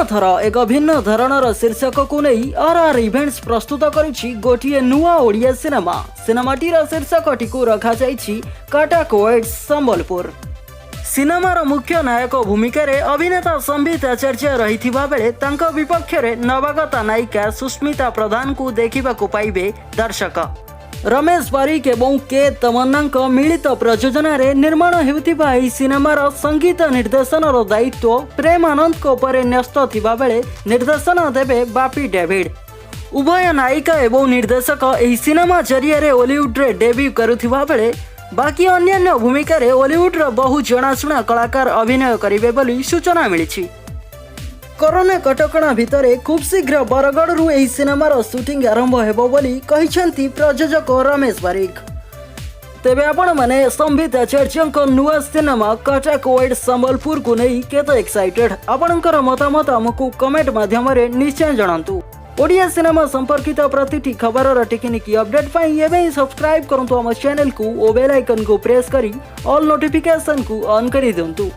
प्रथम थर एक भिन्न धरणर शीर्षक को नहीं आरआर इवेंट्स प्रस्तुत करिछि गोटिए नुआ ओडिया सिनेमा। सिनेमाटीर शीर्षकटी को रखा जाइछि कटाकोएड्स संबलपुर। सिनेमार मुख्य नायक भूमिका रे अभिनेता संबित आचार्य रहिथिबा बेले तांको विपक्ष रे नवागता नायिका सुस्मिता प्रधान को देखिबा को पाइबे दर्शक। रमेश पारिक एवं के तमन्ना मिलित प्रयोजन निर्माण हेउथिबा एही सिनेमार संगीत निर्देशन दायित्व प्रेम आनंद को परे न्यस्त थिबा बेले निर्देशन देबे बापी डेविड। उभय नायिका एवं निर्देशक एही सिनेमा जरिया ओलीवुड रे डेब्यू करुथिबा बेले बाकी अन्यान्य भूमिका रे ओलीवुड रो बहु जनाशुना कलाकार अभिनय करिवे बोली सूचना मिलिछि। कोरोना कटकणा भितरे खूब शीघ्र बरगढ़ एही सिनेमार शूटिंग आरंभ हेबो बोली कहिसेंती प्रयोजक रमेश पारिक। तेबे आपण माने संबित आचार्य नुआ सिनेमा कटाकोएड्स संबलपुर को नहीं केते एक्साइटेड? आपणकर मतामत हमकु कमेंट माध्यम रे निश्चय जणांतु। ओडिया सिनेमा संपर्कित प्रतिटी खबर टेक्निकी अपडेट पाई एबे सब्सक्राइब करंतु हम चैनल को ओ बेल आइकन को प्रेस करी ऑल नोटिफिकेशन को ऑन करी दियंतु।